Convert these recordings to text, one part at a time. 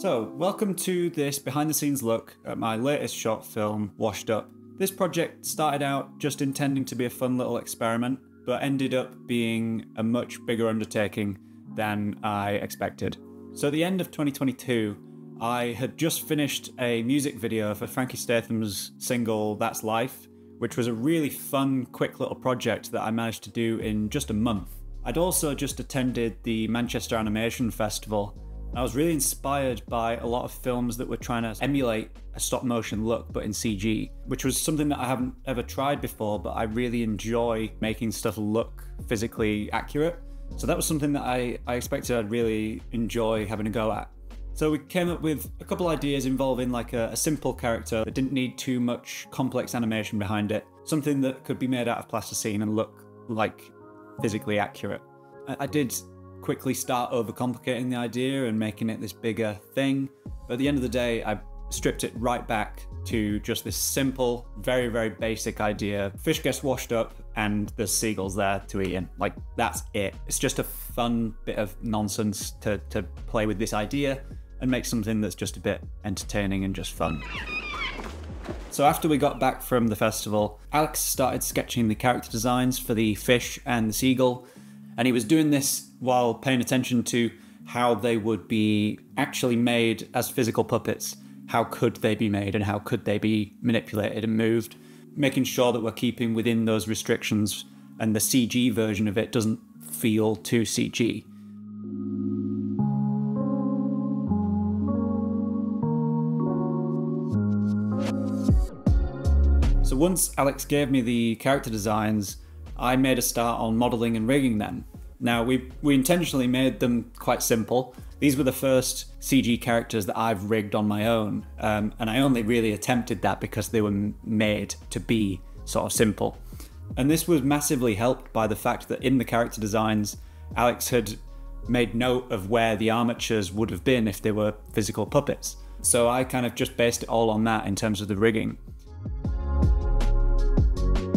So, welcome to this behind the scenes look at my latest short film, Washed Up. This project started out just intending to be a fun little experiment, but ended up being a much bigger undertaking than I expected. So at the end of 2022, I had just finished a music video for Frankie Statham's single, That's Life, which was a really fun, quick little project that I managed to do in just a month. I'd also just attended the Manchester Animation Festival. I was really inspired by a lot of films that were trying to emulate a stop motion look but in CG, which was something that I haven't ever tried before, but I really enjoy making stuff look physically accurate. So that was something that I expected I'd really enjoy having a go at. So we came up with a couple ideas involving like a simple character that didn't need too much complex animation behind it, something that could be made out of plasticine and look like physically accurate. I did quickly start overcomplicating the idea and making it this bigger thing, but at the end of the day I stripped it right back to just this simple, very, very basic idea. Fish gets washed up and there's seagulls there to eat in. Like, that's it. It's just a fun bit of nonsense to play with this idea and make something that's just a bit entertaining and just fun. So after we got back from the festival, Alex started sketching the character designs for the fish and the seagull, and he was doing this while paying attention to how they would be actually made as physical puppets. How could they be made and how could they be manipulated and moved? Making sure that we're keeping within those restrictions and the CG version of it doesn't feel too CG. So once Alex gave me the character designs, I made a start on modelling and rigging them. Now, we intentionally made them quite simple. These were the first CG characters that I've rigged on my own, and I only really attempted that because they were made to be sort of simple. And this was massively helped by the fact that in the character designs, Alex had made note of where the armatures would have been if they were physical puppets. So I kind of just based it all on that in terms of the rigging.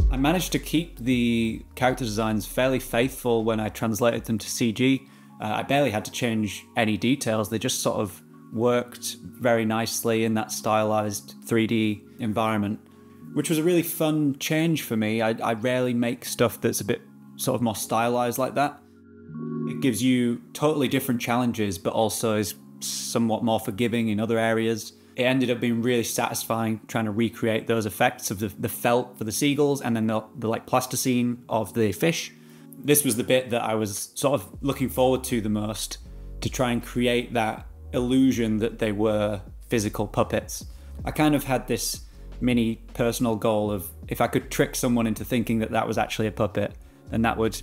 I managed to keep the character designs fairly faithful when I translated them to CG. I barely had to change any details. They just sort of worked very nicely in that stylized 3D environment, which was a really fun change for me. I rarely make stuff that's a bit sort of more stylized like that. It gives you totally different challenges, but also is somewhat more forgiving in other areas. It ended up being really satisfying trying to recreate those effects of the felt for the seagulls and then the like plasticine of the fish. This was the bit that I was sort of looking forward to the most, to try and create that illusion that they were physical puppets. I kind of had this mini personal goal of if I could trick someone into thinking that that was actually a puppet, then that would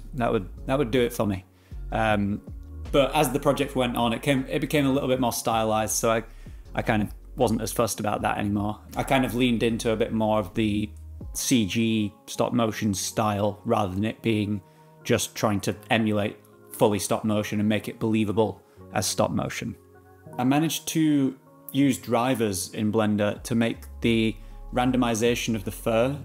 do it for me. But as the project went on, it became a little bit more stylized, so I kind of wasn't as fussed about that anymore. I kind of leaned into a bit more of the CG stop motion style rather than it being just trying to emulate fully stop motion and make it believable as stop motion. I managed to use drivers in Blender to make the randomization of the fur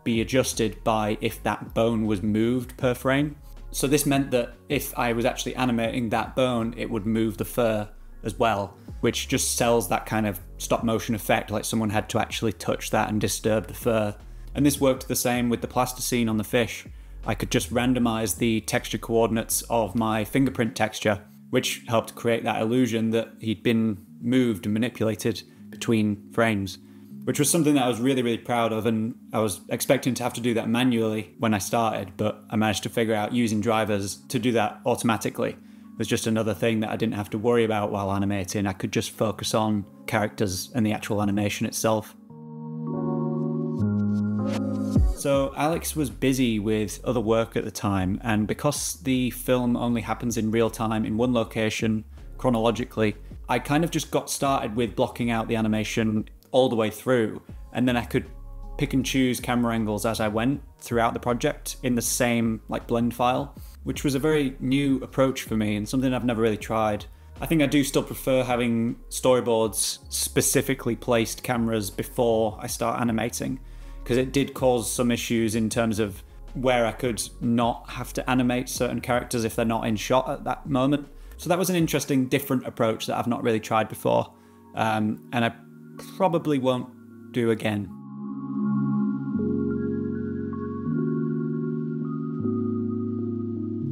be adjusted by if that bone was moved per frame. So this meant that if I was actually animating that bone, it would move the fur as well, which just sells that kind of stop motion effect, like someone had to actually touch that and disturb the fur. And this worked the same with the plasticine on the fish. I could just randomize the texture coordinates of my fingerprint texture, which helped create that illusion that he'd been moved and manipulated between frames, which was something that I was really, really proud of, and I was expecting to have to do that manually when I started, but I managed to figure out using drivers to do that automatically. It was just another thing that I didn't have to worry about while animating. I could just focus on characters and the actual animation itself. So Alex was busy with other work at the time, and because the film only happens in real time in one location, chronologically, I kind of just got started with blocking out the animation all the way through, and then I could pick and choose camera angles as I went throughout the project in the same like blend file, which was a very new approach for me and something I've never really tried. I think I do still prefer having storyboards specifically placed cameras before I start animating, because it did cause some issues in terms of where I could not have to animate certain characters if they're not in shot at that moment. So that was an interesting, different approach that I've not really tried before. and I probably won't do again.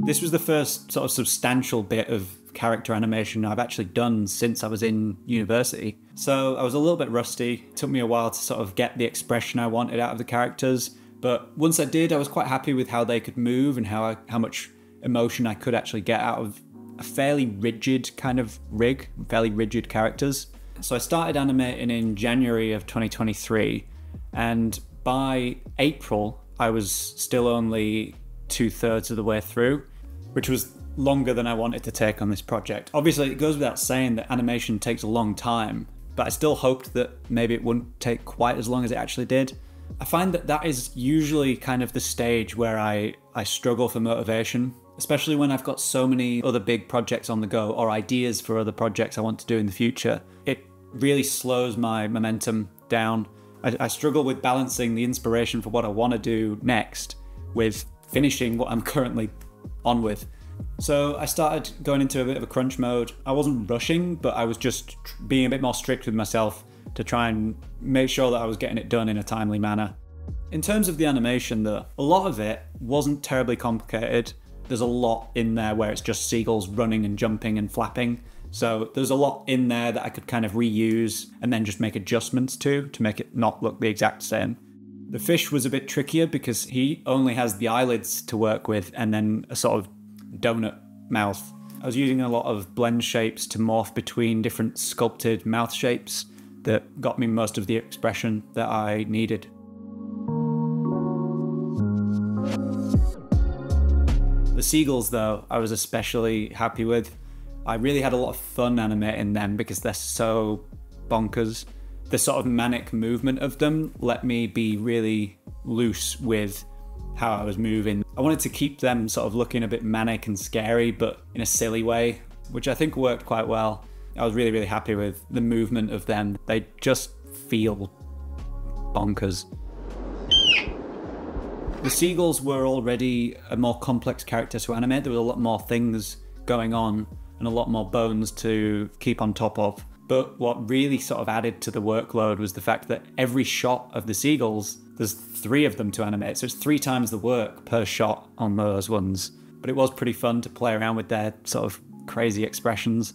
This was the first sort of substantial bit of character animation I've actually done since I was in university. So I was a little bit rusty. It took me a while to sort of get the expression I wanted out of the characters. But once I did, I was quite happy with how they could move and how much emotion I could actually get out of a fairly rigid kind of rig, fairly rigid characters. So I started animating in January of 2023, and by April, I was still only 2/3 of the way through, which was longer than I wanted to take on this project. Obviously, it goes without saying that animation takes a long time, but I still hoped that maybe it wouldn't take quite as long as it actually did. I find that that is usually kind of the stage where I struggle for motivation, especially when I've got so many other big projects on the go or ideas for other projects I want to do in the future. It really slows my momentum down. I struggle with balancing the inspiration for what I want to do next with finishing what I'm currently on with. So I started going into a bit of a crunch mode. I wasn't rushing, but I was just being a bit more strict with myself to try and make sure that I was getting it done in a timely manner. In terms of the animation though, a lot of it wasn't terribly complicated. There's a lot in there where it's just seagulls running and jumping and flapping. So there's a lot in there that I could kind of reuse and then just make adjustments to make it not look the exact same. The fish was a bit trickier because he only has the eyelids to work with and then a sort of donut mouth. I was using a lot of blend shapes to morph between different sculpted mouth shapes that got me most of the expression that I needed. The seagulls though, I was especially happy with. I really had a lot of fun animating them because they're so bonkers. The sort of manic movement of them let me be really loose with how I was moving. I wanted to keep them sort of looking a bit manic and scary, but in a silly way, which I think worked quite well. I was really, really happy with the movement of them. They just feel bonkers. The seagulls were already a more complex character to animate. There were a lot more things going on and a lot more bones to keep on top of. But what really sort of added to the workload was the fact that every shot of the seagulls, there's 3 of them to animate, so it's 3 times the work per shot on those ones. But it was pretty fun to play around with their sort of crazy expressions.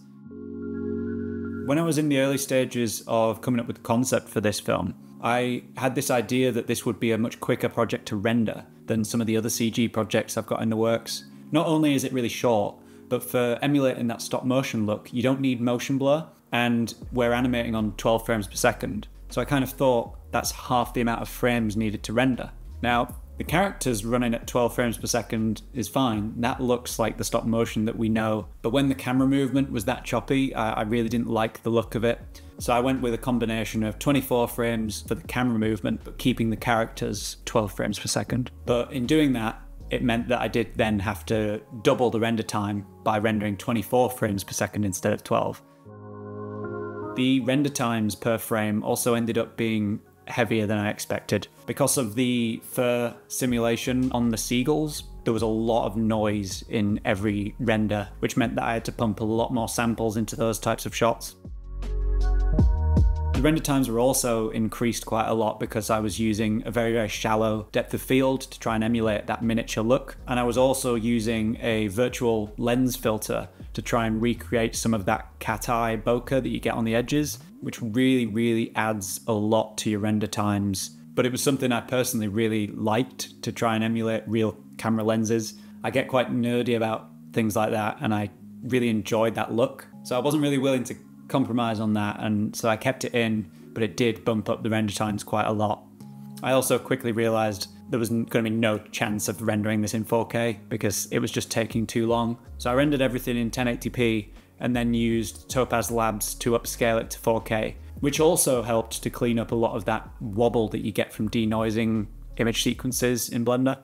When I was in the early stages of coming up with the concept for this film, I had this idea that this would be a much quicker project to render than some of the other CG projects I've got in the works. Not only is it really short, but for emulating that stop motion look, you don't need motion blur, and we're animating on 12 frames per second. So I kind of thought that's half the amount of frames needed to render. Now, the characters running at 12 frames per second is fine. That looks like the stop motion that we know. But when the camera movement was that choppy, I really didn't like the look of it. So I went with a combination of 24 frames for the camera movement, but keeping the characters 12 frames per second. But in doing that, it meant that I did then have to double the render time by rendering 24 frames per second instead of 12. The render times per frame also ended up being heavier than I expected. Because of the fur simulation on the seagulls, there was a lot of noise in every render, which meant that I had to pump a lot more samples into those types of shots. The render times were also increased quite a lot because I was using a very, very shallow depth of field to try and emulate that miniature look. And I was also using a virtual lens filter to try and recreate some of that cat eye bokeh that you get on the edges, which really, really adds a lot to your render times. But it was something I personally really liked to try and emulate real camera lenses. I get quite nerdy about things like that, and I really enjoyed that look. So I wasn't really willing to compromise on that, and so I kept it in, but it did bump up the render times quite a lot. I also quickly realized there was going to be no chance of rendering this in 4K because it was just taking too long. So I rendered everything in 1080p and then used Topaz Labs to upscale it to 4K, which also helped to clean up a lot of that wobble that you get from denoising image sequences in Blender.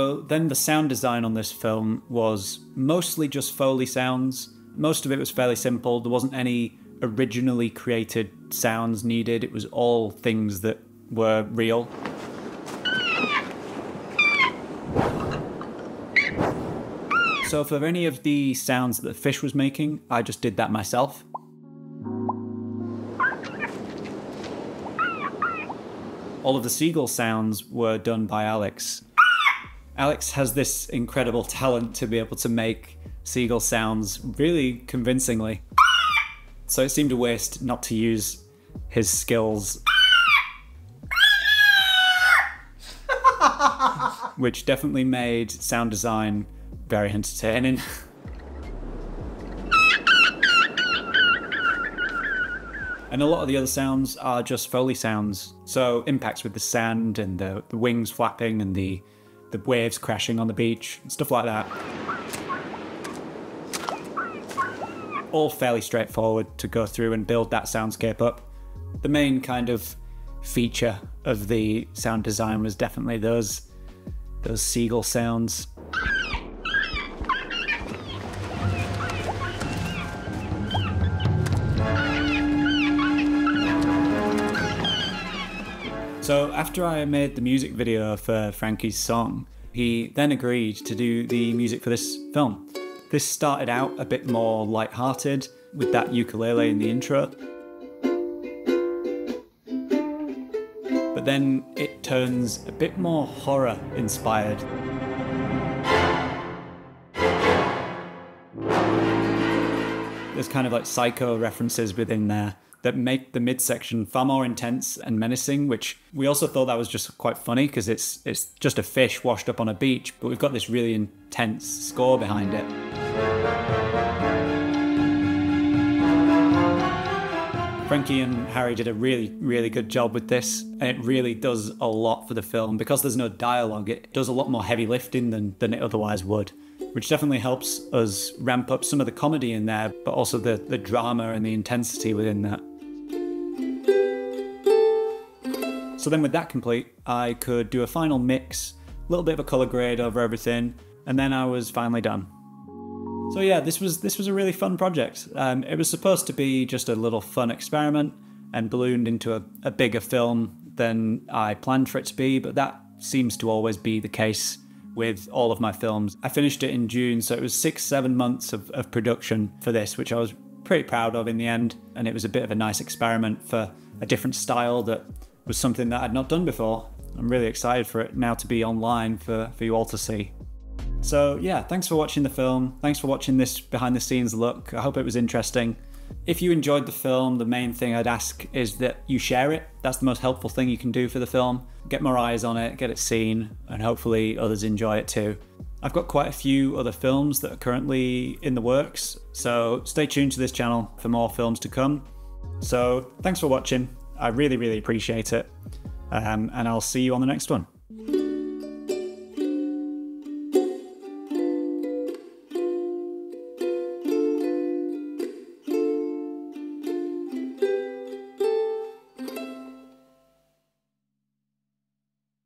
So then the sound design on this film was mostly just Foley sounds. Most of it was fairly simple. There wasn't any originally created sounds needed. It was all things that were real. So for any of the sounds that the fish was making, I just did that myself. All of the seagull sounds were done by Alex. Alex has this incredible talent to be able to make seagull sounds really convincingly. So it seemed a waste not to use his skills. Which definitely made sound design very entertaining. And a lot of the other sounds are just Foley sounds. So impacts with the sand and the wings flapping and the waves crashing on the beach, stuff like that. All fairly straightforward to go through and build that soundscape up. The main kind of feature of the sound design was definitely those seagull sounds. So after I made the music video for Frankie's song, he then agreed to do the music for this film. This started out a bit more light-hearted with that ukulele in the intro. But then it turns a bit more horror-inspired. There's kind of like psycho references within there that make the midsection far more intense and menacing, which we also thought that was just quite funny because it's just a fish washed up on a beach, but we've got this really intense score behind it. Frankie and Harry did a really, really good job with this, and it really does a lot for the film. Because there's no dialogue, it does a lot more heavy lifting than it otherwise would, which definitely helps us ramp up some of the comedy in there, but also the drama and the intensity within that. So then with that complete, I could do a final mix, a little bit of a colour grade over everything, and then I was finally done. So yeah, this was a really fun project. It was supposed to be just a little fun experiment and ballooned into a bigger film than I planned for it to be, but that seems to always be the case with all of my films. I finished it in June, so it was 6-7 months of production for this, which I was pretty proud of in the end, and it was a bit of a nice experiment for a different style that was something that I'd not done before. I'm really excited for it now to be online for you all to see. So yeah, thanks for watching the film. Thanks for watching this behind the scenes look. I hope it was interesting. If you enjoyed the film, the main thing I'd ask is that you share it. That's the most helpful thing you can do for the film. Get more eyes on it, get it seen, and hopefully others enjoy it too. I've got quite a few other films that are currently in the works, so stay tuned to this channel for more films to come. So thanks for watching. I really, really appreciate it. And I'll see you on the next one.